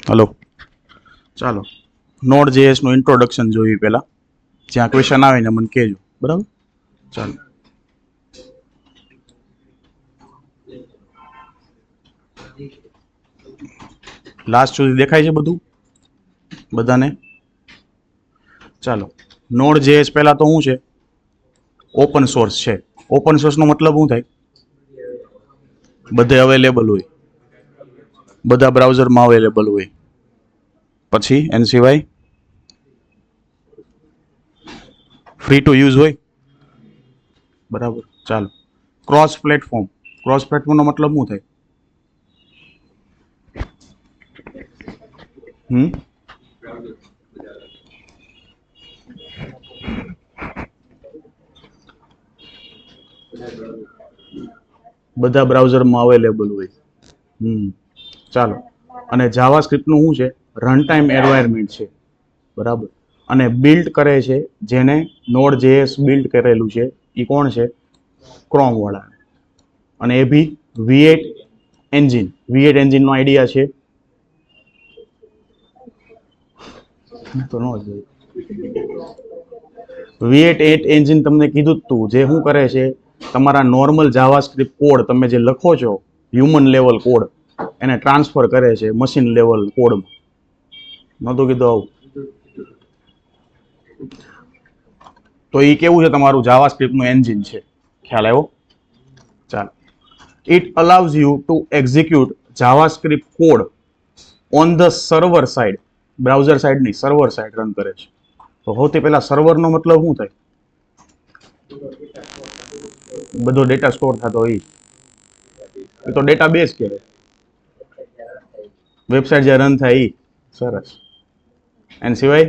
Hello, ચાલો Node.js નું introduction જોઈએ પહેલા. જ્યાં ક્વેશ્ચન આવે ને મને કહેજો, બરાબર? ચાલો. લાસ્ટ સુધી દેખાય છે બધું બધાને? ચાલો, Node.js પહેલા તો શું છે? ઓપન સોર્સ છે. ઓપન સોર્સનો મતલબ શું થાય? બધે અવેલેબલ હોય, બધા બ્રાઉઝરમાં અવેલેબલ હોય. પછી એના સિવાય ફ્રી ટુ યુઝ હોય, બરાબર? ચાલો, ક્રોસ પ્લેટફોર્મ. ક્રોસ પ્લેટફોર્મનો મતલબ શું થાય? બધા બ્રાઉઝરમાં અવેલેબલ હોય. ચાલો, અને જાવાસ્ક્રિપ્ટનું શું છે? રન ટાઈમ એન્વાયરમેન્ટ છે, બરાબર? અને બિલ્ડ કરે છે, જેને Node.js બિલ્ડ કરેલું છે એ કોણ છે? ક્રોમ વાળા. અને એ બી V8 એન્જિન. V8 એન્જિનનો આઈડિયા છે તો ન જ V8 એન્જિન તમને કીધું જ તું, જે શું કરે છે? તમારા નોર્મલ જાવાસ્ક્રિપ્ટ કોડ તમે જે લખો છો, હ્યુમન લેવલ કોડ, એને ટ્રાન્સફર કરે છે મશીન લેવલ કોડમાં. નહોતું કીધું આવું? તો એ કેવું છે? તમારું જાવાસ્ક્રિપ્ટનું એન્જિન છે. ખ્યાલ આવ્યો? ચાલો. It allows you to execute JavaScript code on the server side. Browser side ની, સર્વર સાઇડ રન કરે છે. તો સૌથી પહેલા સર્વરનો મતલબ શું થાય? બધો ડેટા સ્ટોર થતો હોય એ તો ડેટાબેઝ કહેવાય. વેબસાઇટ જે રન થાય એ. સરસ. એના સિવાય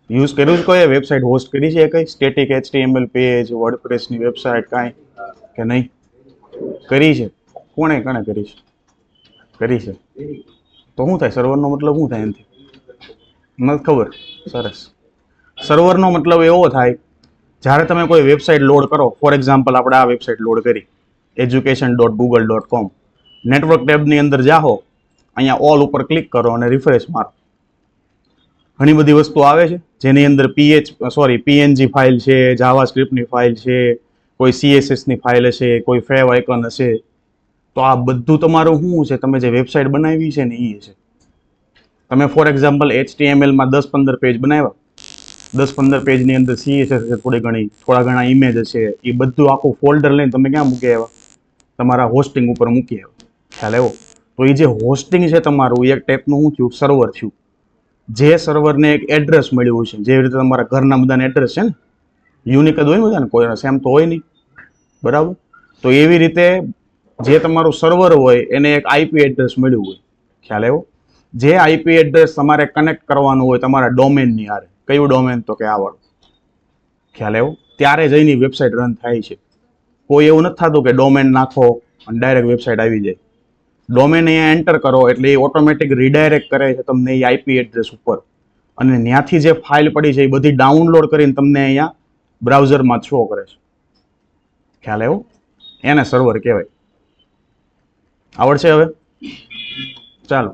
યુઝ કર્યું છે કોઈ? વેબસાઇટ હોસ્ટ કરી છે કઈ? સ્ટેટિક HTML પેજ, વર્ડપ્રેસની વેબસાઇટ કાંઈ કે નહીં? કરી છે. કોણે કરી છે? કરી છે. તો શું થાય? સર્વરનો મતલબ શું થાય એનાથી? નથી ખબર? સરસ. સર્વરનો મતલબ એવો થાય, જ્યારે તમે કોઈ વેબસાઇટ લોડ કરો, ફોર એક્ઝામ્પલ આપણે આ વેબસાઇટ લોડ કરી, education.google.com. નેટવર્ક ટેબની અંદર જાઓ, અહીંયા ઓલ ઉપર ક્લિક કરો અને રિફ્રેશ મારો. ઘણી બધી વસ્તુ આવે છે જેની અંદર PNG ફાઇલ છે, જાવાસ્ક્રિપ્ટની ફાઇલ છે, કોઈ CSSની ફાઇલ હશે, કોઈ ફેવ આઇકન હશે. તો આ બધું તમારું શું છે? તમે જે વેબસાઇટ બનાવી છે ને એ છે. તમે ફોર એક્ઝામ્પલ HTMLમાં 10-15 પેજ બનાવ્યા, 10-15 પેજની અંદર CSS હશે, થોડા ઘણા ઇમેજ હશે, એ બધું આખું ફોલ્ડર લઈને તમે ક્યાં મૂકી આવ્યા? તમારા હોસ્ટિંગ ઉપર મૂકી આવ્યા. ખ્યાલ આવ્યો? તો એ જે હોસ્ટિંગ છે તમારું, એક ટાઈપનું શું થયું? સર્વર થયું. જે સર્વરને એક એડ્રેસ મળ્યું છે, જેવી રીતે તમારા ઘરના બધાને એડ્રેસ છે ને, યુનિક જ હોય ને બધાને, કોઈ સેમ તો હોય નહીં, બરાબર? તો એવી રીતે જે તમારું સર્વર હોય એને એક IP એડ્રેસ મળ્યું હોય. ખ્યાલ આવ્યો? જે IP એડ્રેસ તમારે કનેક્ટ કરવાનું હોય તમારા ડોમેનની હારે. કયું ડોમેન? તો કે આવડું. ખ્યાલ આવ્યો? ત્યારે જઈને વેબસાઇટ રન થાય છે. કોઈ એવું નથી થતું કે ડોમેન નાખો અને ડાયરેક્ટ વેબસાઇટ આવી જાય. ડોમેન અહીંયા એન્ટર કરો એટલે એ ઓટોમેટિક રીડાયરેક્ટ કરે છે તમને એ IP એડ્રેસ ઉપર, અને ત્યાંથી જે ફાઇલ પડી છે એ બધી ડાઉનલોડ કરીને તમને અહીંયા બ્રાઉઝરમાં શો કરે છે. ખ્યાલ આવ્યો? એને સર્વર કહેવાય. આવડશે હવે? ચાલો,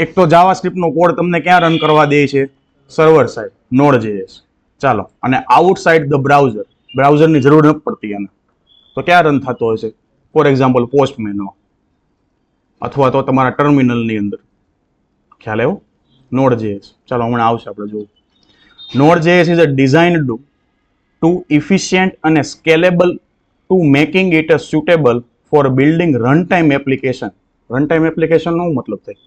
એક તો જાવાસ્ક્રિપ્ટનો કોડ તમને ક્યાં રન કરવા દે છે? Server side, Node.js. ચાલો, અને આઉટસાઇડ ધ બ્રાઉઝર, બ્રાઉઝરની જરૂર નથી પડતી એને, તો ક્યાં રન થતો હશે? ફોર એક્ઝામ્પલ પોસ્ટમેનો, અથવા તો તમારા ટર્મિનલની અંદર. ખ્યાલ આવ્યો? Node.js. ચાલો, હમણાં આવશે, આપણે જોવું. Node.js is a designed to efficient and scalable to making it a suitable for building runtime application. Runtime application નો મતલબ થાય?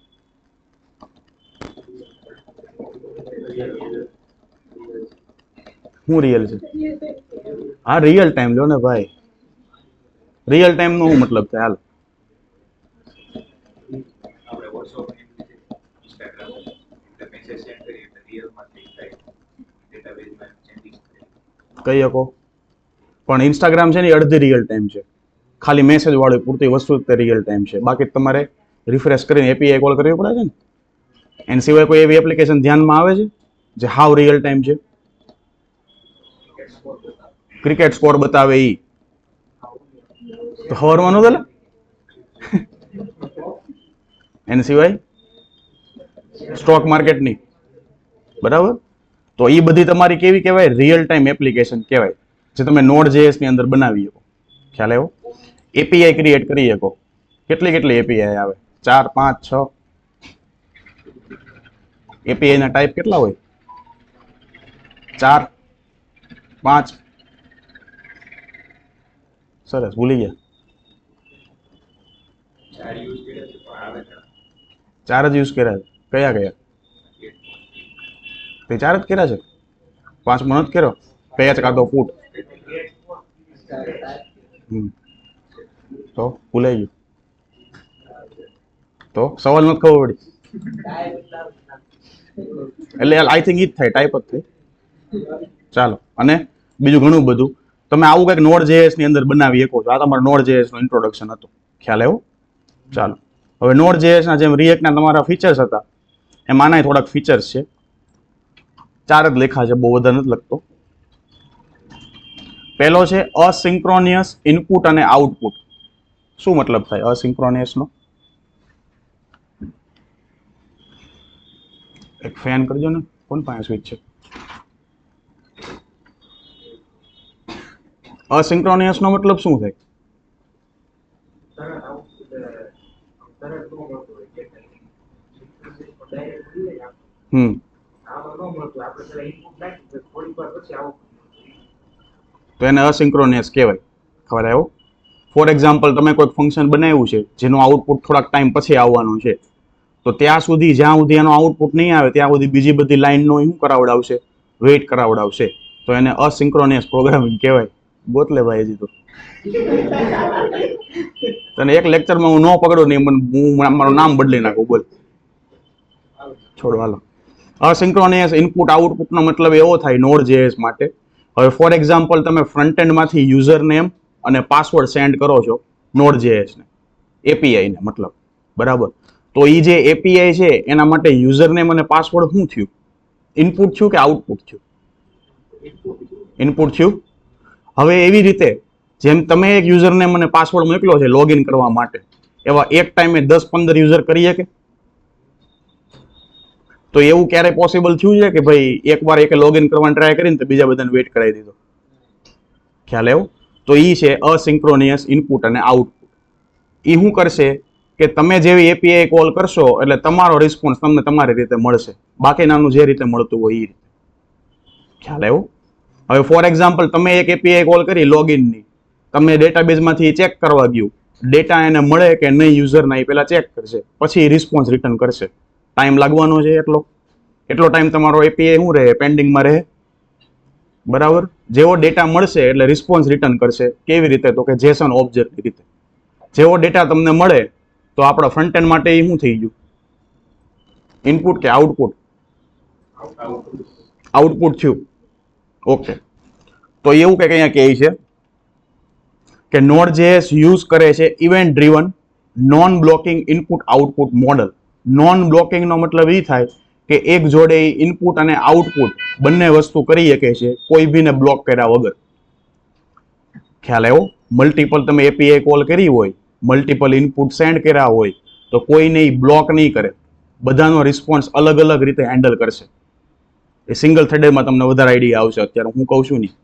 શું રિયલ છે? હા, રિયલ ટાઈમ લો ને ભાઈ. રિયલ ટાઈમ નો શું મતલબ થાય? હાલ, કહી શકો. પણ ઇન્સ્ટાગ્રામ છે ને અડધી રિયલ ટાઈમ છે. ખાલી મેસેજ વાળું પૂરતી વસ્તુ રિયલ ટાઈમ છે. બાકી તમારે રિફ્રેશ કરીને API કોલ કરવી પડે છે ને. એના સિવાય કોઈ એવી એપ્લિકેશન ધ્યાનમાં આવે છે જે હાવ રિયલ ટાઈમ છે? ક્રિકેટ સ્કોર બતાવે ઈ તો હવારવાનું ચાલે. એના સિવાય સ્ટોક માર્કેટની, બરાબર. તો એ બધી તમારી કેવી કહેવાય? રિયલ ટાઈમ એપ્લિકેશન કહેવાય, જે તમે Node.js ની અંદર બનાવી શકો. ખ્યાલ આવ્યો? એપીઆઈ ક્રિએટ કરી શકો. કેટલી એપીઆઈ આવે? 4, 5, 6. એપીઆઈ ના ટાઈપ કેટલા હોય? 4, 5. સરસ, ભૂલી ગયા. 4 જ યુઝ કર્યા. કયા તે 4 જ કર્યા છે? 5 નથી કર્યો? પેચ કાં તો ફૂટ? તો ભૂલાઈ ગયું. તો સવાલ નથી ખબર પડી. એટલે આઈ થિંક ઈ જ થાય, ટાઈપ જ થાય. ચાલો, અને બીજું ઘણું બધું તમે આવું કંઈક Node.js ની અંદર બનાવી શકો છો. આ તમારો Node.js નો ઇન્ટ્રોડક્શન હતો. ખ્યાલ આવ્યો? ચાલો, હવે Node.js ના જેમ React ના તમારા ફીચર્સ હતા એમ આનાય થોડાક ફીચર્સ છે. 4 જ લેખા છે, બહુ વધારે નથી લખતો. પહેલો છે અસિંક્રોનિયસ ઇનપુટ અને આઉટપુટ. શું મતલબ થાય અસિંક્રોનિયસ નો? એક ફેન કરજો ને. કોણ પાસે સ્વિચ છે? અસિંક્રોનિયસ નો મતલબ શું થાય? તો એને અસિંક્રોનિયસ કહેવાય. ખબર આવ્યો? ફોર એક્ઝામ્પલ, તમે કોઈ ફંક્શન બનાવ્યું છે જેનું આઉટપુટ થોડાક ટાઈમ પછી આવવાનું છે, તો ત્યાં સુધી જ્યાં સુધી એનો આઉટપુટ નહીં આવે ત્યાં સુધી બીજી બધી લાઈનનો શું કરાવડાવશે? વેઇટ કરાવડાવશે. તો એને અસિંક્રોનિયસ પ્રોગ્રામિંગ કહેવાય. ગોતલે ભાઈ હજી તો તને એક લેક્ચરમાં હું ન પકડું નહીં, હું મારું નામ બદલી નાખું. બોલ, છોડો, હાલો. અસિંક્રોનિયસ ઇનપુટ આઉટપુટનો મતલબ એવો થાય Node.js માટે. હવે ફોર એક્ઝામ્પલ, તમે ફ્રન્ટ એન્ડમાંથી યુઝર નેમ અને પાસવર્ડ સેન્ડ કરો છો Node.js ને, એપીઆઈ ને મતલબ, બરાબર. તો એ જે એપીઆઈ છે એના માટે યુઝર નેમ અને પાસવર્ડ શું થયું? ઇનપુટ થયું કે આઉટપુટ થયું? ઇનપુટ થયું. હવે એવી રીતે જેમ તમે એક યુઝર નેમ અને પાસવર્ડ મોકલો છે લોગિન કરવા માટે, એવા એક ટાઈમે 10-15 યુઝર કરી શકે? તો એવું ક્યારે પોસિબલ થયું છે કે ભાઈ એકવાર એક લોગિન કરવાની ટ્રાય કરીને તો બીજા બધાને વેઇટ કરાવી દીધો? ખ્યાલ આવ્યો? તો એ છે અસિંક્રોનિયસ ઇનપુટ અને આઉટપુટ. એ શું કરશે કે તમે જેવી એપીઆઈ કોલ કરશો એટલે તમારો રિસ્પોન્સ તમને તમારી રીતે મળશે, બાકીનાનું જે રીતે મળતું હોય એ રીતે. ખ્યાલ આવ્યો? હવે ફોર એક્ઝામ્પલ, તમે એક એપીઆઈ કોલ કરી લોગિનની, તમે ડેટાબેઝમાંથી ચેક કરવા ગયું, ડેટા એને મળે કે નહીં યુઝરના એ પહેલા ચેક કરશે, પછી રિસ્પોન્સ રિટર્ન કરશે. ટાઈમ લાગવાનો છે એટલો ટાઈમ તમારો એપીઆઈ શું રહે? પેન્ડિંગમાં રહે, બરાબર. જેવો ડેટા મળશે એટલે રિસ્પોન્સ રિટર્ન કરશે. કેવી રીતે? તો કે જેસન ઓબ્જેક્ટની રીતે. જેવો ડેટા તમને મળે તો આપણા ફ્રન્ટ એન્ડ માટે એ શું થઈ ગયું? ઇનપુટ કે આઉટપુટ? આઉટપુટ થયું. ઓકે, તો એવું કંઈક અહીંયા કહે છે કે Node.js યુઝ કરે છે event driven non blocking input output model. Non blocking નો મતલબ એ થાય કે એક જોડે ઇનપુટ અને આઉટપુટ બંને વસ્તુ કરી શકે છે કોઈ ભીને બ્લોક કર્યા વગર. ખ્યાલ આવ્યો? મલ્ટિપલ તમે એપીઆઈ કોલ કરી હોય, મલ્ટિપલ ઇનપુટ સેન્ડ કર્યા હોય તો કોઈને બ્લોક નહીં કરે, બધાનો રિસ્પોન્સ અલગ અલગ રીતે હેન્ડલ કરશે. એ સિંગલ થ્રેડમાં તમને વધારે આઈડિયા આવશે. અત્યારે હું કહું છું નહીં.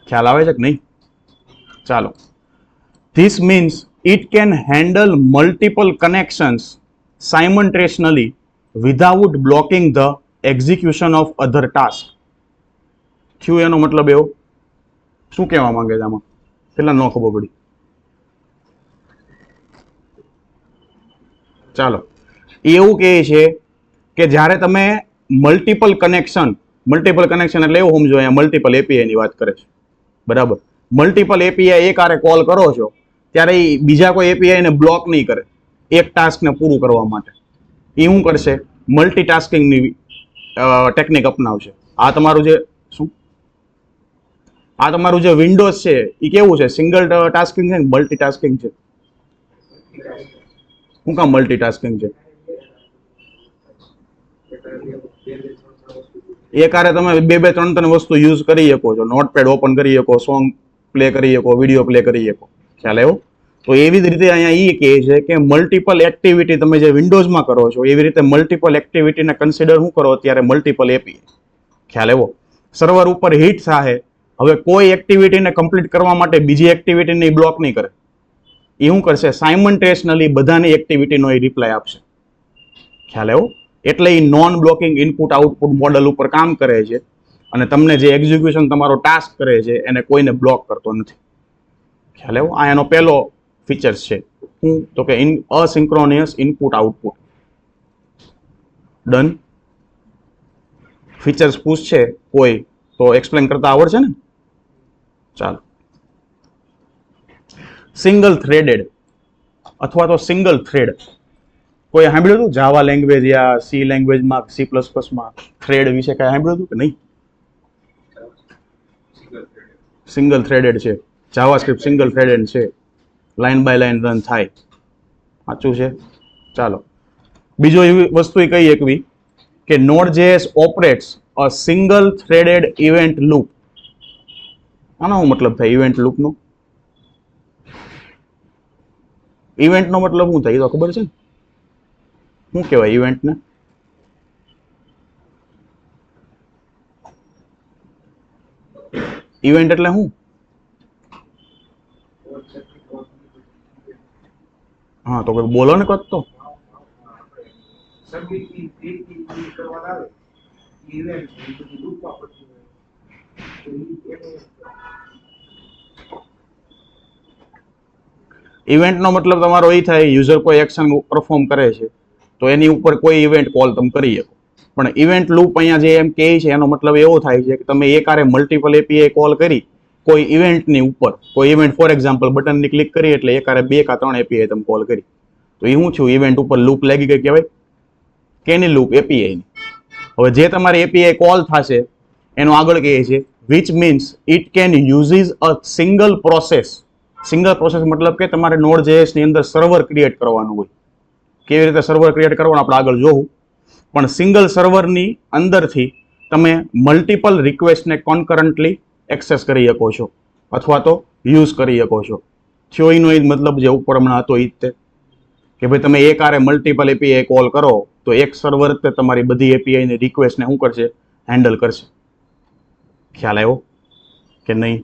ખ્યાલ આવે છે કે નહીં? ચાલો. This means it can handle multiple connections simultaneously without blocking the execution of other task. થયું એનો મતલબ એવો? શું કહેવા માંગે છે આમાં? પેલા ન ખબર પડી. ચાલો, એવું કહે છે કે જ્યારે તમે મલ્ટિપલ કનેક્શન એટલે એવું સમજો, અહીંયા મલ્ટિપલ એપીઆઈ ની વાત કરે છે, બરાબર. મલ્ટિપલ એપીઆઈ એક આરે કોલ કરો છો ત્યારે બીજા કોઈ એપીઆઈ ને બ્લોક નહીં કરે એક ટાસ્ક ને પૂરું કરવા માટે. એ શું કરશે? મલ્ટીટાસ્કિંગની ટેકનિક અપનાવશે. આ તમારું જે વિન્ડોઝ છે એ કેવું છે? સિંગલ ટાસ્કિંગ છે કે મલ્ટીટાસ્કિંગ છે? શું કામ મલ્ટીટાસ્કિંગ છે? એકારે તમે બે ત્રણ વસ્તુ યુઝ કરી શકો છો. નોટપેડ ઓપન કરી શકો, સોંગ પ્લે કરી શકો, વિડીયો પ્લે કરી શકો. ખ્યાલ આવ્યો? તો એવી જ રીતે અહીંયા એ કહે છે કે મલ્ટિપલ એક્ટિવિટી તમે જે વિન્ડોઝમાં કરો છો એવી રીતે મલ્ટિપલ એક્ટિવિટીને કન્સિડર શું કરો ત્યારે મલ્ટિપલ એપીઆઈ. ખ્યાલ આવ્યો? સર્વર ઉપર હિટ થાય, હવે કોઈ એક્ટિવિટીને કમ્પ્લીટ કરવા માટે બીજી એક્ટિવિટીને બ્લોક નહીં કરે. એ શું કરશે? સાયમન્ટેશનલી બધાની એક્ટિવિટીનો એ રિપ્લાય આપશે. ખ્યાલ આવ્યો? એટલે એ non blocking input output model ઉપર કામ કરે છે અને તમને જે એક્ઝિક્યુશન તમારો ટાસ્ક કરે છે એને કોઈને બ્લોક કરતો નથી. ખ્યાલ આવ્યો? આ એનો પહેલો ફીચર્સ છે. શું? તો કે અસિંક્રોનિયસ ઇનપુટ આઉટપુટ. ડન. ફીચર્સ પૂછશે કોઈ તો એક્સપ્લેન કરતા આવડશે ને? ચાલો. સિંગલ થ્રેડેડ અથવા તો સિંગલ થ્રેડ કોઈ સાંભળ્યું હતું? જાવા લેંગ્વેજ યા સી લેંગ્વેજમાં, સી પ્લસ પ્લસમાં થ્રેડ વિશે કઈ સાંભળ્યું હતું કે નહીં? સિંગલ થ્રેડેડ છે. જાવાસ્ક્રિપ્ટ સિંગલ થ્રેડેડ છે. લાઇન બાય લાઇન રન થાય. સાચું છે? ચાલો. બીજો એવી વસ્તુ એ કઈ એકવી કે Node.js operates a single threaded event loop. આનો શું મતલબ થાય ઇવેન્ટ લૂપનો? ઇવેન્ટનો મતલબ શું થાય એ તો ખબર છે ને? શું કહેવાય ઇવેન્ટને? ઇવેન્ટ એટલે શું? હા તો કોઈ બોલો ને કત તો. ઇવેન્ટનો મતલબ તમારો એ થાય યુઝર કોઈ એક્શન પરફોર્મ કરે છે તો એની ઉપર કોઈ ઇવેન્ટ કોલ તમે કરી શકો. પણ ઇવેન્ટ લૂપ અહીંયા જે એમ કહે છે એનો મતલબ એવો થાય છે કે તમે એકારે મલ્ટિપલ એપીઆઈ કોલ કરી કોઈ ઇવેન્ટની ઉપર, કોઈ ઇવેન્ટ ફોર એક્ઝામ્પલ બટનની ક્લિક કરી એટલે એકારે 2 કે 3 એપીઆઈ તમે કોલ કરી તો એ શું થયું? ઇવેન્ટ ઉપર લૂપ લાગી ગઈ કહેવાય. કેની લૂપ? એપીઆઈની. હવે જે તમારી એપીઆઈ કોલ થશે એનો આગળ કહે છે which means it can uses a single process. Single process મતલબ કે તમારે Node.js ની અંદર સર્વર ક્રિએટ કરવાનું હોય. કેવી રીતે સર્વર ક્રિએટ કરવાનું આપણે આગળ જોવું. પણ સિંગલ સર્વરની અંદરથી તમે મલ્ટિપલ રિક્વેસ્ટને કોન્કરન્ટલી એક્સેસ કરી શકો છો અથવા તો યુઝ કરી શકો છો. થિયોરીનો એ મતલબ જે ઉપર હમણાં હતો એ જ તે કે ભાઈ તમે એકારે મલ્ટિપલ એપીઆઈ કોલ કરો તો એક સર્વર તે તમારી બધી એપીઆઈની રિક્વેસ્ટને શું કરશે? હેન્ડલ કરશે. ખ્યાલ આવ્યો કે નહીં?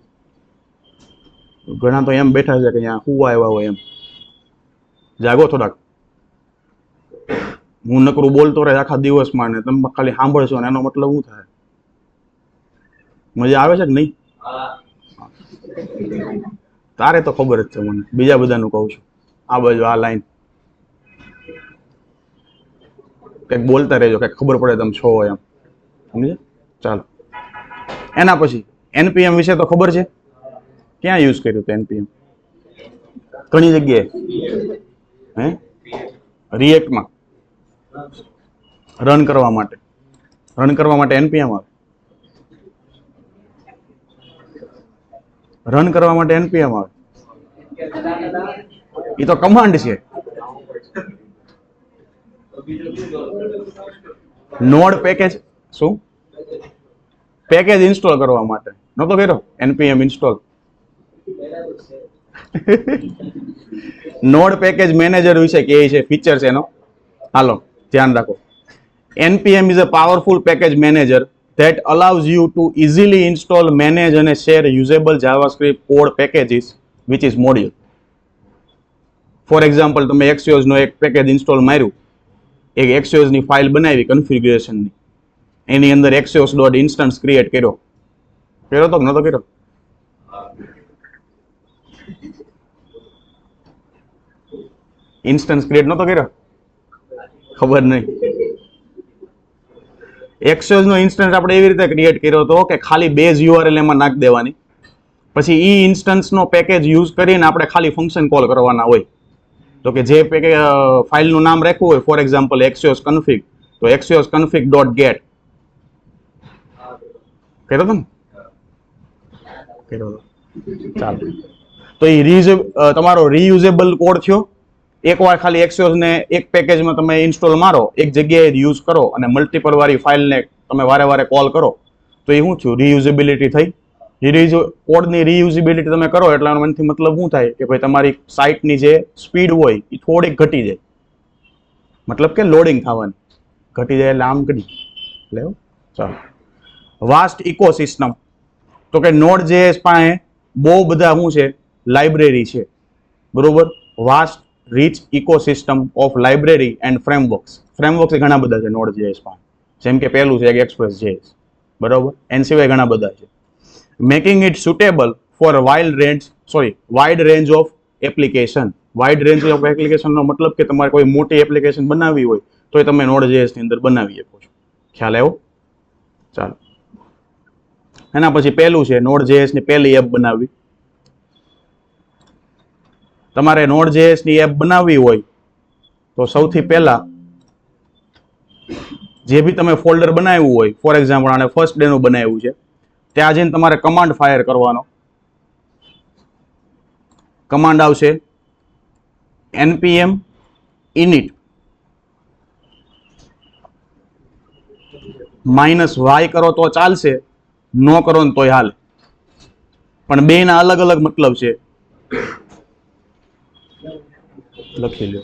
ઘણા તો એમ બેઠા છે કે અહીંયા હુવા આવ્યા હોય એમ. જાગો થોડાક. હું નકરું બોલતો રહે આખા દિવસમાં ને તમે ખાલી સાંભળશો ને એનો મતલબ શું થાય? મજા આવે છે કે નહીં? તારે તો ખબર જ છે મને, બીજા બધાનું કહું છું. આ બાજુ આ લાઈન કંઈક બોલતા રહેજો, કંઈક ખબર પડે તમે છો એમ. સમજે? ચાલો. એના પછી એનપીએમ વિશે તો ખબર છે. ક્યાં યુઝ કર્યું હતું એનપીએમ? ઘણી જગ્યાએ. હે? રિએક્ટમાં રન કરવા માટે એનપીએમ આવે. રન કરવા માટે એનપીએમ આવે. એ તો કમાન્ડ છે. નોડ પેકેજ શું? પેકેજ ઇન્સ્ટોલ કરવા માટે નતો કર્યો એનપીએમ ઇન્સ્ટોલ. નોડ પેકેજ મેનેજર વિશે કહે છે ફીચર્સ એનો. હાલો ધ્યાન રાખો. npm is a powerful package manager that allows you to easily install, manage and share usable JavaScript code packages which is module. For example તમે Axios નો એક પેકેજ ઇન્સ્ટોલ માર્યું, એક Axios ની ફાઇલ બનાવી કન્ફિગ્યુરેશન ની, એની અંદર axios.instance ક્રિએટ કર્યો તો નતો કર્યો? ઇન્સ્ટન્સ ક્રિએટ નતો કર્યો? ખબર નહીં. Axios નો ઇન્સ્ટન્સ આપણે એવી રીતે ક્રિએટ કર્યો હતો કે ખાલી બેઝ URL એમાં નાખી દેવાની, પછી ઈ ઇન્સ્ટન્સ નો પેકેજ યુઝ કરીને આપણે ખાલી ફંક્શન કોલ કરવાના હોય. તો કે જે પેકેજ ફાઇલનું નામ રાખ્યું હોય ફોર એક્ઝામ્પલ axios config, તો axios config.get કર્યો તો ને? કર્યો તો. ચાલો. તો એ તમારો રીયુઝેબલ કોડ થયો. એકવાર ખાલી Axios ને એક પેકેજમાં તમે ઇન્સ્ટોલ મારો, એક જગ્યાએ યુઝ કરો અને મલ્ટિપલ વાળી ફાઇલને તમે વારે વારે કોલ કરો તો એ શું થયું, રીયુઝેબિલિટી થઈ. કોડની રીયુઝેબિલિટી તમે કરો એટલે એનાથી મતલબ શું થાય કે ભાઈ તમારી સાઇટની જે સ્પીડ હોય એ થોડીક ઘટી જાય, મતલબ કે લોડિંગ થવાની ઘટી જાય એટલે આમ ઘટી એટલે. ચાલો, વાસ્ટ ઇકોસિસ્ટમ, તો કે Node.js પાસે બહુ બધા શું છે, લાઇબ્રેરી છે, બરોબર. Vast rich ecosystem of library and frameworks. Frameworks ઘણા બધા છે Node.js પાસે, જેમ કે પહેલું છે Express.js, બરોબર. એના સિવાય ઘણા બધા છે. Making it suitable four wide range of application. Wide range of એપ્લિકેશનનો મતલબ કે તમારે કોઈ મોટી એપ્લિકેશન બનાવવી હોય તો એ તમે Node.js ની અંદર બનાવી શકો છો. ખ્યાલ આવ્યો? ચાલો, એના પછી પહેલું છે Node.js ની પહેલી એપ બનાવવી. તમારે Node.js ની એપ બનાવવી હોય તો સૌથી પહેલા જે બી તમે ફોલ્ડર બનાવ્યું હોય, ફોર એક્ઝામ્પલ આને ફર્સ્ટ ડે નું બનાવ્યું છે, ત્યાં જઈને તમારે કમાન્ડ ફાયર કરવાનો. કમાન્ડ આવશે npm init -y કરો તો ચાલશે, નો કરો ને તોય હાલે, પણ બે ના અલગ અલગ મતલબ છે. લખી લો.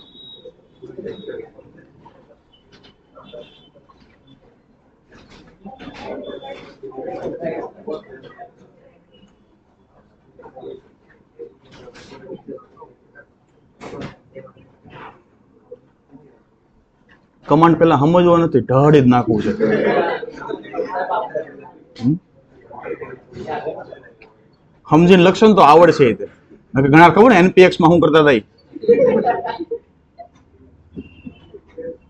કમાન્ડ પેલા સમજવો નથી, ઢળી જ નાખવું છે. સમજીને લક્ષણ તો આવડશે. ઘણા ખબર ને npx માં શું કરતા હતા,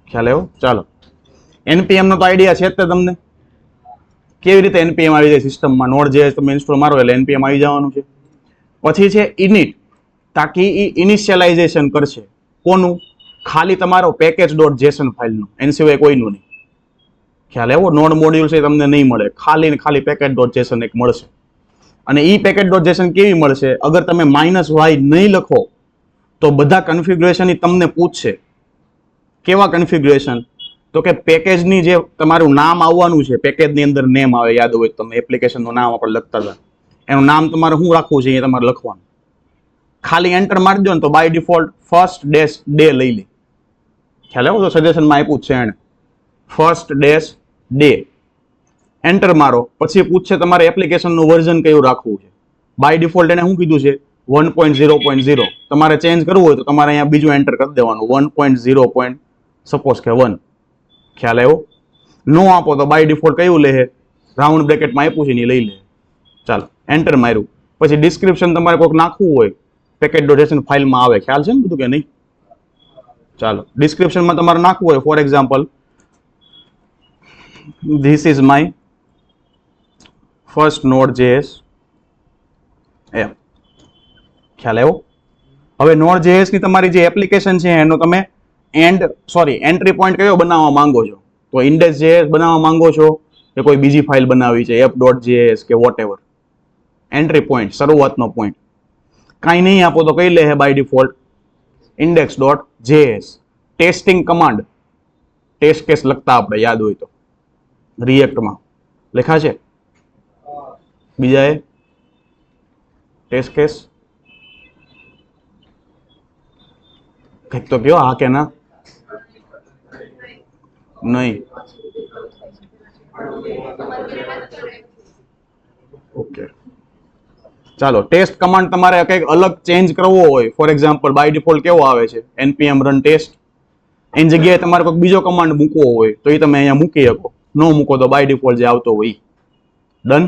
ખ્યાલ આવ્યો? ચાલો, npm નો તો આઈડિયા છે જ તમને, કેવી રીતે npm આવી જાય સિસ્ટમમાં. Node.js તમે ઇન્સ્ટોલ મારો એટલે npm આવી જવાનું છે. પછી છે init, તાકી એ ઇનિશિયલાઇઝેશન કરશે. કોનું? ખાલી તમારો package.json ફાઇલનું, એના સિવાય કોઈનું નહીં. ખ્યાલ આવ્યો? નોડ મોડ્યુલ છે તમને નહીં મળે, ખાલી ને ખાલી package.json એક મળશે. અને એ package.json કેવી મળશે? અગર તમે -y નહીં લખો તો બધા કન્ફિગ્યુરેશન તમને પૂછશે. કેવા કન્ફિગ્યુરેશન? તો કે પેકેજની જે તમારું નામ આવવાનું છે, પેકેજની અંદર નેમ આવે, યાદ હોય તમે એપ્લિકેશનનું નામ આપણે લખતા હતા, એનું નામ તમારે શું રાખવું છે એ તમારે લખવાનું. ખાલી એન્ટર મારી દો ને તો બાય ડિફોલ્ટ first-day લઈ લે. ખ્યાલ આવ્યો? તો સજેશનમાં આપ્યું છે એને first-day. એન્ટર મારો, પછી પૂછશે તમારે એપ્લિકેશનનું વર્ઝન કયું રાખવું છે. બાય ડિફોલ્ટ એને શું કીધું છે? 1.0.0. તમારે ચેન્જ કરવું હોય તો તમારે અહીંયા બીજું એન્ટર કરી દેવાનું, 1.0. સપોઝ કે 1. ખ્યાલ આવ્યો? નો આપો તો બાય ડિફોલ્ટ કયું લે? રાઉન્ડ બ્રેકેટમાં આપ્યું છે ને લઈ લે. ચાલો, એન્ટર માર્યું. પછી ડિસ્ક્રિપ્શન તમારે કોઈક નાખવું હોય, package.json ફાઇલમાં આવે, ખ્યાલ છે ને બધું કે નહીં? ચાલો, ડિસ્ક્રિપ્શનમાં તમારે નાખવું હોય, for example this is my first Node.js app. ખ્યાલ આવ્યો? હવે Node.js ની તમારી જે એપ્લિકેશન છે એનો તમે એન્ટ્રી પોઈન્ટ કયો બનાવવા માંગો છો? તો index.js બનાવવા માંગો છો કે કોઈ બીજી ફાઇલ બનાવી છે, app.js કે whatever. એન્ટ્રી પોઈન્ટ, શરૂઆતનો પોઈન્ટ. કાંઈ નહીં આપો તો કઈ લે by default index.js. Testing command, test case લખતા આપણે યાદ હોય તો રિએક્ટમાં લખા છે. બીજા એ ટેસ્ટ કેસ કંઈક તો કયો, હા કે ના? નહીં. ઓકે, ચાલો. ટેસ્ટ કમાન્ડ તમારે કંઈક અલગ ચેન્જ કરવો હોય, ફોર એક્ઝામ્પલ બાય ડિફોલ્ટ કેવો આવે છે? npm run test. એની જગ્યાએ તમારે કોઈક બીજો કમાન્ડ મૂકવો હોય તો એ તમે અહીંયા મૂકી શકો. નો મૂકો તો બાય ડિફોલ્ટ જે આવતો હોય. ડન.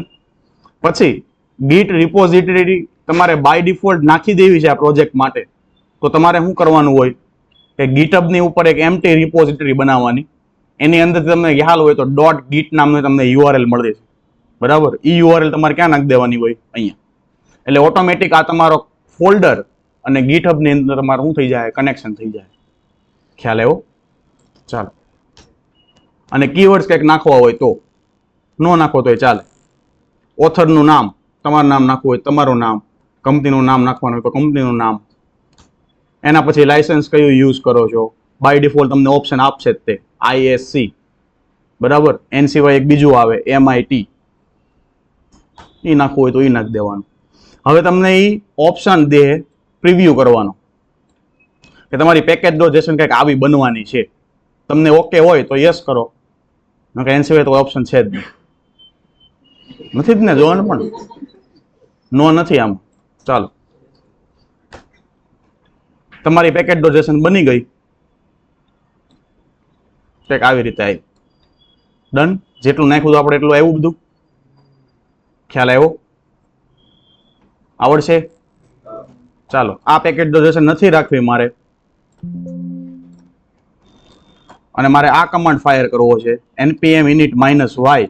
પછી ગીટ રિપોઝિટરી તમારે બાય ડિફોલ્ટ નાખી દેવી છે આ પ્રોજેક્ટ માટે, તો તમારે શું કરવાનું હોય કે GitHub ની ઉપર એક એમ્પ્ટી રિપોઝિટરી બનાવવાની. એની અંદર તમને ખ્યાલ હોય તો .git નામનું તમને URL મળે છે, બરાબર? ઈ URL તમારે ક્યાં નાખી દેવાની હોય? અહીંયા. એટલે ઓટોમેટિક આ તમારો ફોલ્ડર અને GitHub ની અંદર તમારું શું થઈ જાય? કનેક્શન થઈ જાય. ખ્યાલ આવ્યો? ચાલો. અને કીવર્ડ્સ કંઈક નાખવા હોય તો, નો નાખો તો ચાલે. ઓથરનું નામ, તમારું નામ નાખવું હોય તમારું નામ, કંપનીનું નામ નાખવાનું હોય તો કંપનીનું નામ. એના પછી લાયસન્સ કયું યુઝ કરો છો? બાય ડિફોલ્ટ તમને ઓપ્શન આપશે જ તે ISC. બરાબર. એન સિવાય એક બીજું આવે MIT, એ નાખવું હોય તો એ નાખી દેવાનું. હવે તમને એ ઓપ્શન દે પ્રિવ્યુ કરવાનો કે તમારી પેકેજ ડોટેશન કંઈક આવી બનવાની છે. તમને ઓકે હોય તો યસ કરો, એન સિવાય તો ઓપ્શન છે જ નહીં. નથી જ ને, જોવાનું પણ નો નથી આમ. ચાલો, તમારી પેકેજ ડોટેશન બની ગઈ કંઈક આવી રીતે આવી. ડન. જેટલું નાખ્યું આપણે એટલું આવ્યું બધું. ખ્યાલ આવ્યો? આવડશે? ચાલો, આ પેકેજ ડોટેશન નથી રાખવી મારે, અને મારે આ કમાન્ડ ફાયર કરવો છે npm init -y.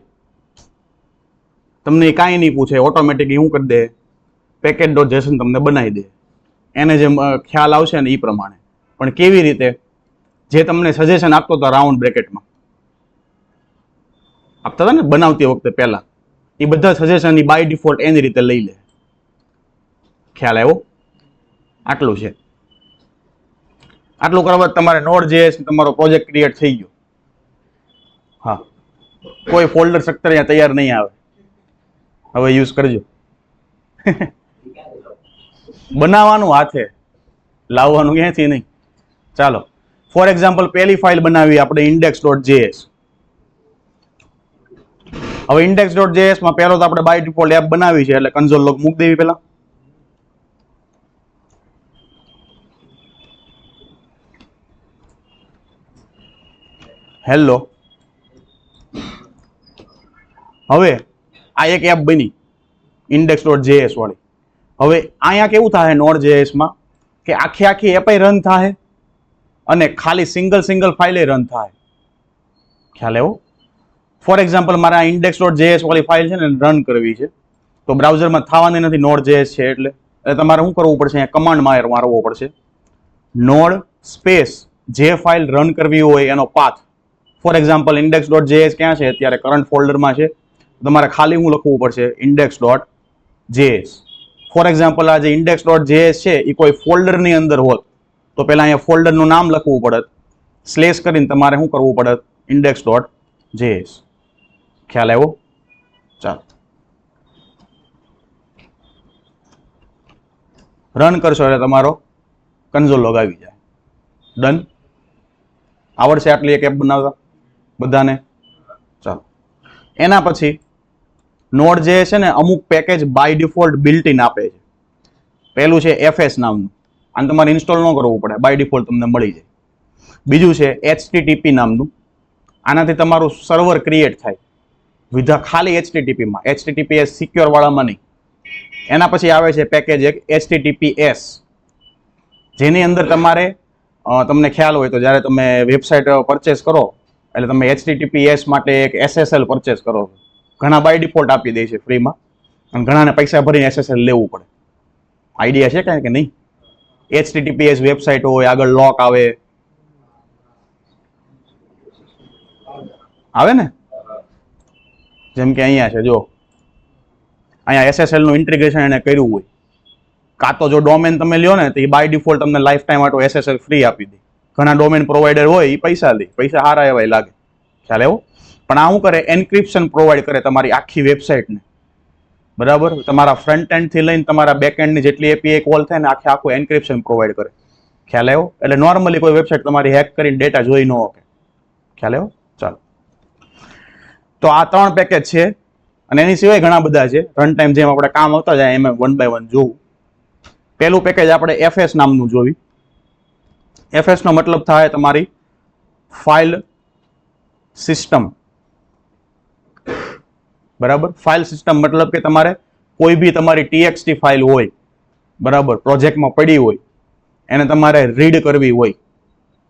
તમને કાંઈ નહીં પૂછે, ઓટોમેટિક શું કરી દે, પેકેજ ડોટેશન તમને બનાવી દે. એને જે ખ્યાલ આવશે ને એ પ્રમાણે. પણ કેવી રીતે? જે તમને સજેશન આપતો હતો રાઉન્ડ બ્રેકેટમાં આપતા હતા ને બનાવતી વખતે પહેલા, એ બધા સજેશન બાય ડિફોલ્ટ એની રીતે લઈ લે. ખ્યાલ આવ્યો? આટલું છે. આટલું કરવા તમારે Node.js તમારો પ્રોજેક્ટ ક્રિએટ થઈ ગયો. હા, કોઈ ફોલ્ડર સ્ટ્રક્ચર અહીંયા તૈયાર નહીં આવે. હવે યુઝ કરજો. બનાવવાનું હાથે, લાવવાનું ક્યાંથી નહીં. ચાલો, ફોર એક્ઝામ્પલ પહેલી ફાઇલ બનાવી આપણે index.js. હવે index.js માં પહેલો તો આપણે બાય ડિફોલ્ટ એપ બનાવી છે એટલે કન્સોલ લોગ મૂકી દેવી પહેલા. હેલો. હવે આ એક એપ બની index.js વાળી. હવે અહીંયા કેવું થાય Node.js માં કે આખી એપ રન થાય અને ખાલી સિંગલ ફાઇલે રન થાય. ખ્યાલ આવ્યો? ફોર એક્ઝામ્પલ મારે આ index.js વાળી ફાઇલ છે ને રન કરવી છે, તો બ્રાઉઝરમાં થવાની નથી, Node.js છે એટલે તમારે શું કરવું પડશે? અહીંયા કમાન્ડ મારવો પડશે. node સ્પેસ જે ફાઇલ રન કરવી હોય એનો પાથ. ફોર એક્ઝામ્પલ index.js ક્યાં છે? અત્યારે કરંટ ફોલ્ડરમાં છે. તમારે ખાલી શું લખવું પડશે? index.js. ફોર એક્ઝામ્પલ આ જે index.js છે એ કોઈ ફોલ્ડરની અંદર હોત તો પહેલા અહીંયા ફોલ્ડરનું નામ લખવું પડત, સ્લેશ કરીને તમારે શું કરવું પડત? index.js. ખ્યાલ આવ્યો? ચાલો, રન કરશો એટલે તમારો કન્સોલ લોગ આવી જાય. ડન. આવડશે આટલી એક એપ બનાવતા બધાને? ચાલો, એના પછી Node.js છે ને અમુક package by default built in આપે છે. પહેલું છે FS નામનું, આને તમારે ઇન્સ્ટોલ ન કરવું પડે, બાય ડિફોલ્ટ તમને મળી જાય. બીજું છે HTTP નામનું, આનાથી તમારું સર્વર ક્રિએટ થાય વિધા ખાલી HTTP માં, HTTPS સિક્યોર વાળામાં નહીં. એના પછી આવે છે પેકેજ એક HTTPS, જેની અંદર તમારે તમને ખ્યાલ હોય તો જ્યારે તમે વેબસાઇટ પરચેસ કરો એટલે તમે HTTPS માટે એક SSL પરચેસ કરો. ઘણા બાય ડિફોલ્ટ આપી દે છે ફ્રીમાં, અને ઘણાને પૈસા ભરીને SSL લેવું પડે. આઈડિયા છે કાંઈ કે નહીં? HTTPS વેબસાઇટ હોય, આગળ લોક આવે ને, જેમ કે અહીંયા છે જો, અહીંયા SSL નું ઇન્ટિગ્રેશન એને કર્યું હોય. કાં તો જો ડોમેન તમે લ્યો ને તો એ બાય ડિફોલ્ટ તમને લાઈફ ટાઈમ માટે SSL ફ્રી આપી દે. ઘણા ડોમેન પ્રોવાઈડર હોય એ પૈસા લે, પૈસા સારા એવા લાગે. ખ્યાલ એવો? પણ આ શું કરે? એન્ક્રિપ્શન પ્રોવાઈડ કરે તમારી આખી વેબસાઇટને. બરાબર? તમારા ફ્રન્ટ એન્ડ થી લઈને તમારા બેક એન્ડની જેટલી API કોલ થાય ને આખું એન્ક્રિપ્શન પ્રોવાઈડ કરે. ખ્યાલ આવ્યો? એટલે નોર્મલી કોઈ વેબસાઇટ તમારી હેક કરીને ડેટા જોઈ ન શકે. ખ્યાલ આવ્યો? ચાલો, તો આ 3 પેકેજ છે અને એની સિવાય ઘણા બધા છે. રન ટાઈમ જેમ આપણે કામ આવતા જાય એમ વન બાય વન જોવું. પહેલું પેકેજ આપણે FS નામનું જોવી. FS નો મતલબ થાય તમારી ફાઇલ સિસ્ટમ. બરાબર? ફાઇલ સિસ્ટમ મતલબ કે તમારે કોઈ બી તમારી TXT ફાઇલ હોય, બરાબર, પ્રોજેક્ટમાં પડી હોય, એને તમારે રીડ કરવી હોય.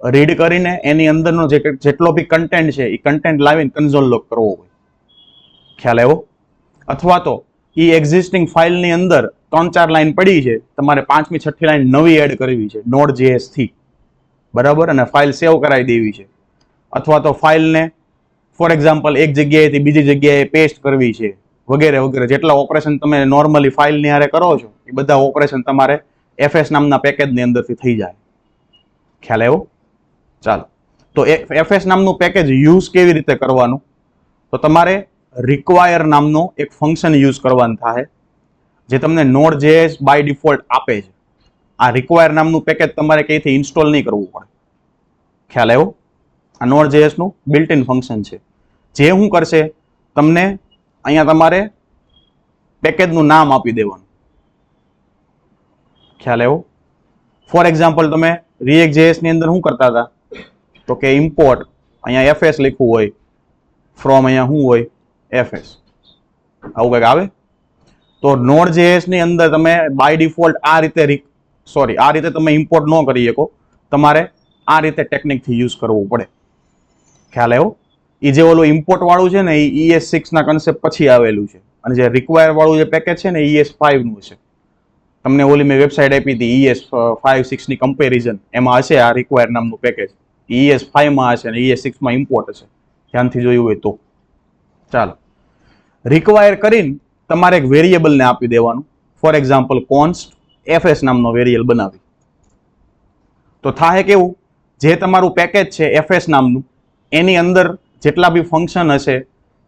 રીડ કરીને એની અંદરનો જેટલો બી કન્ટેન્ટ છે એ કન્ટેન્ટ લાવીને કન્સોલ લોગ કરવો હોય. ખ્યાલ આવ્યો? અથવા તો એ એક્ઝિસ્ટિંગ ફાઇલની અંદર 3-4 લાઈન પડી છે, તમારે 5મી 6ઠ્ઠી લાઈન નવી એડ કરવી છે Node.js થી. બરાબર? અને ફાઇલ સેવ કરાવી દેવી છે. અથવા તો ફાઇલને ફોર એક્ઝામ્પલ એક જગ્યાએથી બીજી જગ્યાએ પેસ્ટ કરવી છે, વગેરે વગેરે. જેટલા ઓપરેશન તમે નોર્મલી ફાઇલની હારે કરો છો એ બધા ઓપરેશન તમારે FS નામના પેકેજની અંદરથી થઈ જાય. ખ્યાલ આવ્યો? ચાલો, તો FS નામનું પેકેજ યુઝ કેવી રીતે કરવાનું તો તમારે રિક્વાયર નામનો એક ફંક્શન યુઝ કરવાનું થાય જે તમને Node.js બાય ડિફોલ્ટ આપે છે. આ રિક્વાયર નામનું પેકેજ તમારે ક્યાંયથી ઇન્સ્ટોલ નહીં કરવું પડે. ખ્યાલ આવ્યો? આ Node.js નું બિલ્ટ ઇન ફંક્શન છે. જે શું કરશે, તમને અહીંયા તમારે પેકેજનું નામ આપી દેવાનું. ખ્યાલ આવ્યો? ફોર એક્ઝામ્પલ તમે React.js ની અંદર શું કરતા હતા, તો કે ઇમ્પોર્ટ અહીંયા fs લખવું હોય, ફ્રોમ અહીંયા શું હોય fs, આવું કંઈક આવે. તો Node.js ની અંદર તમે બાય ડિફોલ્ટ આ રીતે તમે ઇમ્પોર્ટ ન કરી શકો. તમારે આ રીતે ટેકનિકથી યુઝ કરવું પડે. ખ્યાલ આવ્યો? એ જે ઓલું ઇમ્પોર્ટ વાળું છે ને એ ES6 ના કન્સેપ્ટ પછી આવેલું છે, અને જે રિક્વાયર વાળું જે પેકેજ છે ને ES5 નું છે. તમને ઓલી મેં વેબસાઇટ આપી હતી ES5-6 ની કમ્પેરિઝન, એમાં હશે આ રિક્વાયર નામનું પેકેજ. ES5 માં હશે અને ES6 માં ઇમ્પોર્ટ હશે, ધ્યાનથી જોયું હોય તો. ચાલો, રિક્વાયર કરીને તમારે એક વેરિયેબલને આપી દેવાનું. ફોર એક્ઝામ્પલ કોન્સ્ટ fs નામનો વેરિયેબલ બનાવી. તો થાય કેવું, જે તમારું પેકેજ છે fs નામનું, એની અંદર જેટલા બી ફંક્શન હશે,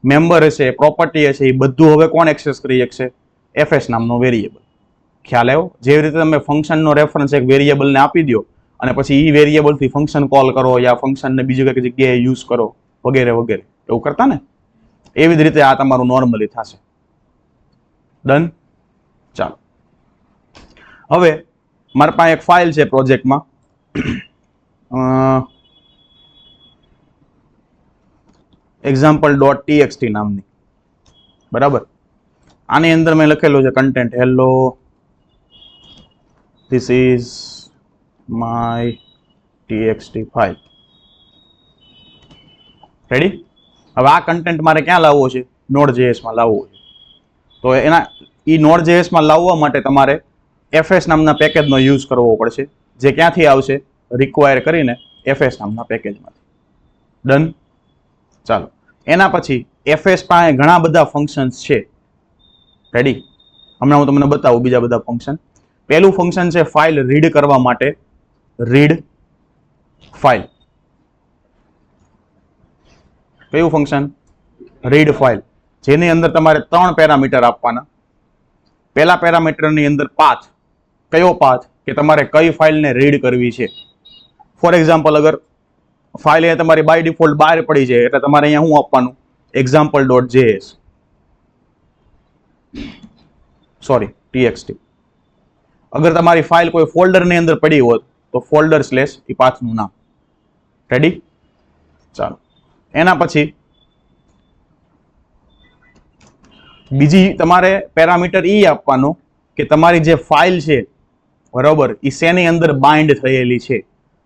મેમ્બર હશે, પ્રોપર્ટી હશે, એ બધું હવે કોણ એક્સેસ કરી શકશે? fs નામનો વેરિયેબલ. ખ્યાલ આવ્યો? જેવી રીતે તમે ફંક્શનનો રેફરન્સ એક વેરિયેબલને આપી દો અને પછી એ વેરિયેબલથી ફંક્શન કોલ કરો યા ફંક્શનને બીજી કઈ જગ્યાએ યુઝ કરો વગેરે વગેરે, એવું કરતા ને, એવી જ રીતે આ તમારું નોર્મલી થશે. ડન? ચાલો, હવે મારી પાસે એક ફાઇલ છે પ્રોજેક્ટમાં, example.txt નામની. બરાબર? આની અંદર મેં લખેલું છે content, hello this is my txt file. Ready? હવે આ કન્ટેન્ટ મારે ક્યાં લાવવો છે? Node.js માં લાવવો છે. તો એ Node.js માં લાવવા માટે તમારે fs નામના પેકેજનો યુઝ કરવો પડશે, જે ક્યાંથી આવશે? રિક્વાયર કરીને fs નામના પેકેજમાંથી. ડન? ચાલો, એના પછી fs પાસે ઘણા બધા ફંક્શન્સ છે. રેડી? હમણાં હું તમને બતાવું બીજા બધા ફંક્શન. પહેલું ફંક્શન છે ફાઇલ રીડ કરવા માટે, રીડ ફાઇલ. કયું ફંક્શન? રીડ ફાઇલ, જેની અંદર તમારે 3 પેરામીટર આપવાના. પહેલા પેરામીટરની અંદર પાથ. કયો પાથ? કે તમારે કઈ ફાઇલને રીડ કરવી છે. ફોર એક્ઝામ્પલ, અગર ફાઇલ એ તમારી બાય ડિફોલ્ટ બહાર પડી છે, એટલે તમારે અહીંયા શું આપવાનું? example.js, sorry txt. અગર તમારી ફાઇલ કોઈ ફોલ્ડરની અંદર પડી હોત તો ફોલ્ડર સ્લેશ એ પાથનું નામ. રેડી? ચાલો, એના પછી બીજી તમારે પેરામીટર ઈ આપવાનો કે તમારી જે ફાઇલ છે, બરાબર, એ શેની અંદર બાઇન્ડ થયેલી છે,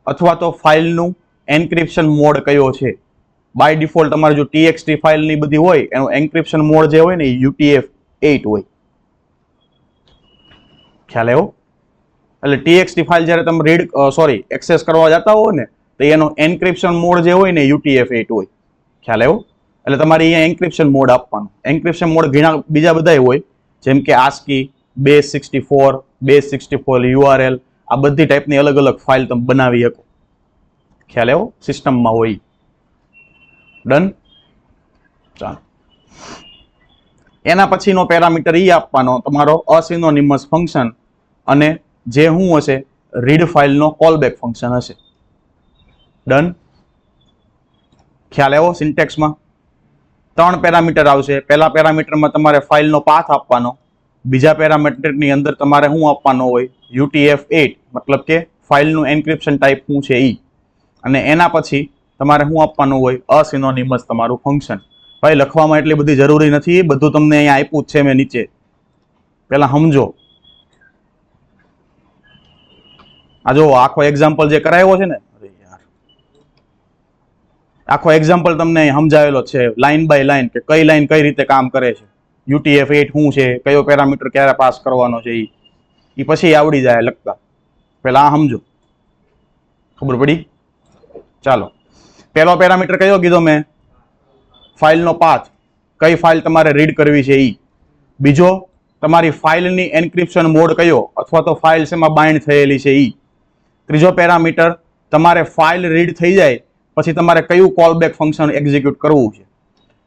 અથવા તો ફાઇલનું એન્ક્રિપ્શન મોડ કયો છે. બાય ડિફોલ્ટ તમારે જો txt ફાઇલની બધી હોય, એનો એન્ક્રિપ્શન મોડ જે હોય ને એ UTF-8 હોય. ખ્યાલ આવ્યો? એટલે txt ફાઇલ જ્યારે તમે એક્સેસ કરવા જતા હો ને, તો એનો એન્ક્રિપ્શન મોડ જે હોય ને UTF-8 હોય. ખ્યાલ આવ્યો? એટલે તમારે અહીંયા એન્ક્રિપ્શન મોડ આપવાનું. એન્ક્રિપ્શન મોડ ઘણા બીજા બધા હોય, જેમ કે ASCII, base64, base64 URL, આ બધી ટાઈપની અલગ અલગ ફાઇલ તમે બનાવી શકો. ખ્યાલ આવ્યો? સિસ્ટમમાં હોય. ડન? ચાલો, એના પછીનો પેરામીટર ઈ આપવાનો તમારો અસિનોનિમસ ફંક્શન, અને જે શું હશે? રીડ ફાઇલનો કોલબેક ફંક્શન હશે. ડન? ખ્યાલ આવ્યો? સિન્ટેક્સમાં 3 પેરામીટર આવશે. પહેલા પેરામીટરમાં તમારે ફાઇલનો પાથ આપવાનો, બીજા પેરામીટરની અંદર તમારે શું આપવાનો હોય? UTF-8, મતલબ કે ફાઇલનું એન્ક્રિપ્શન ટાઈપ શું છે ઈ, અને એના પછી તમારે શું આપવાનું હોય? અસિનોનિમસ તમારું ફંક્શન. ભાઈ લખવામાં એટલી બધી જરૂરી નથી, બધું તમને અહીંયા આપ્યું જ છે મેં નીચે. પેલા સમજો. આ જો આખો એક્ઝામ્પલ જે કરાયો છે ને, આખો એક્ઝામ્પલ તમને સમજાવેલો છે લાઈન બાય લાઈન, કે કઈ લાઈન કઈ રીતે કામ કરે છે, UTF-8 શું છે, કયો પેરામીટર ક્યારે પાસ કરવાનો છે, એ પછી આવડી જાય લખતા. પેલા આ સમજો, ખબર પડી? ચાલો, પહેલો પેરામીટર કયો કીધો મેં? ફાઇલનો પાથ, કઈ ફાઇલ તમારે રીડ કરવી છે ઈ. બીજો, તમારી ફાઇલની એન્ક્રિપ્શન મોડ કયો, અથવા તો ફાઇલ શેમાં બાઇન્ડ થયેલી છે ઈ. ત્રીજો પેરામીટર, તમારે ફાઇલ રીડ થઈ જાય પછી તમારે કયું કોલબેક ફંક્શન એક્ઝિક્યુટ કરવું છે.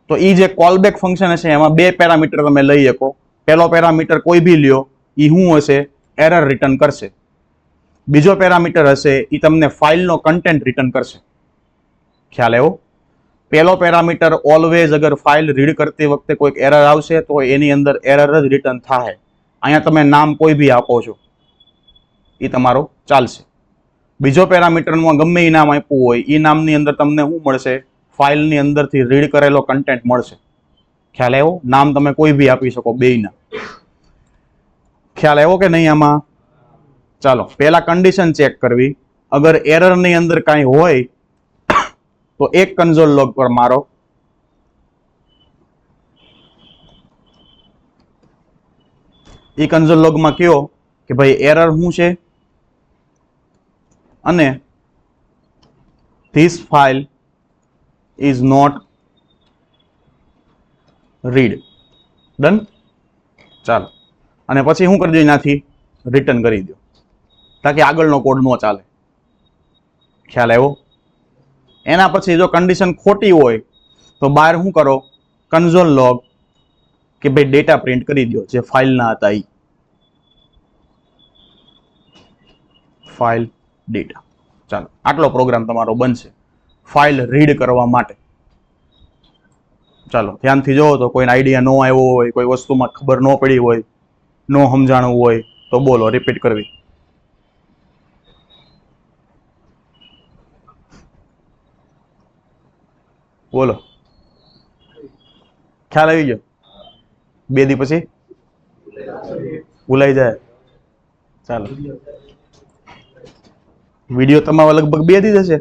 તો એ જે કોલબેક ફંક્શન હશે એમાં બે પેરામીટર તમે લઈ શકો. પહેલો પેરામીટર કોઈ બી લ્યો એ શું હશે? એરર રિટર્ન કરશે. બીજો પેરામીટર હશે એ તમને ફાઇલનો કન્ટેન્ટ રિટર્ન કરશે. ખ્યાલ આવ્યો? પહેલો પેરામીટર ઓલવેઝ અગર ફાઇલ રીડ કરતી વખતે કોઈક એરર આવશે તો એની અંદર એરર જ રિટર્ન થાય. અહીંયા તમે નામ કોઈ બી આપો છો એ તમારો ચાલશે. બીજો પેરામીટરમાં ગમે એ નામ આપ્યું હોય એ નામની અંદર તમને શું મળશે? ફાઇલની અંદરથી રીડ કરેલો કન્ટેન્ટ મળશે. ખ્યાલ આવ્યો? નામ તમે કોઈ બી આપી શકો બેયના. ખ્યાલ આવ્યો કે નહીં આમાં? ચાલો પહેલા કન્ડિશન ચેક કરવી. અગર એરરની અંદર કાંઈ હોય તો એક કન્સોલ લોગ પર મારો. એ કન્સોલ લોગમાં કયો કે ભાઈ એરર શું છે અને this file is not read. Done. ચાલો અને પછી શું કરી દો? એનાથી રિટર્ન કરી દો તાકી આગળનો કોડ ન ચાલે. ખ્યાલ આવ્યો? એના પછી જો કન્ડિશન ખોટી હોય તો બહાર શું કરો? કન્સોલ લોગ કે ભાઈ ડેટા પ્રિન્ટ કરી દો જે ફાઇલના હતા એ. File data. ચાલો આટલો પ્રોગ્રામ તમારો બનશે ફાઇલ રીડ કરવા માટે. ચાલો ધ્યાનથી જોવો તો કોઈને આઈડિયા ન આવ્યો હોય, કોઈ વસ્તુમાં ખબર ન પડી હોય, ન સમજાણવું હોય તો બોલો, રિપીટ કરવી. બોલો. ખ્યાલ આવી ગયો? 2 દી પછી ભૂલાઈ જાય. ચાલો વિડીયો તમારો લગભગ 2 દી જશે.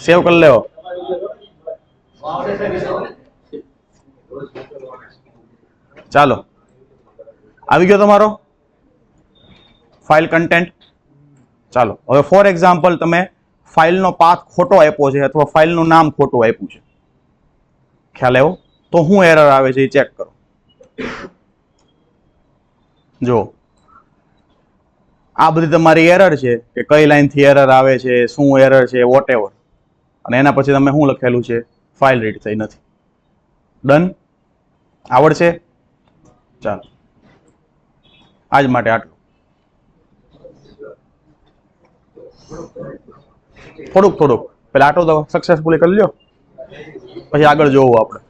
સેવ કરી લેવો. ચાલો આવી ગયો તમારો ફાઇલ કન્ટેન્ટ. ચાલો હવે ફોર એક્ઝામ્પલ તમે ફાઇલનો પાથ ખોટો આપ્યો છે અથવા ફાઇલનું નામ ખોટું આપ્યું છે. ખ્યાલ આવ્યો? તો શું એરર આવે છે એ ચેક કરો. જો આ બધી તમારી એરર છે કે કઈ લાઈનથી એરર આવે છે, શું એરર છે, વોટ એવર. અને એના પછી તમે શું લખેલું છે? ફાઇલ રીડ થઈ નથી. ડન. આવડશે? ચાલો આજ માટે આટલું. થોડુંક પેલા આટલું તો સક્સેસફુલી કરી લ્યો પછી આગળ જોવું આપણે.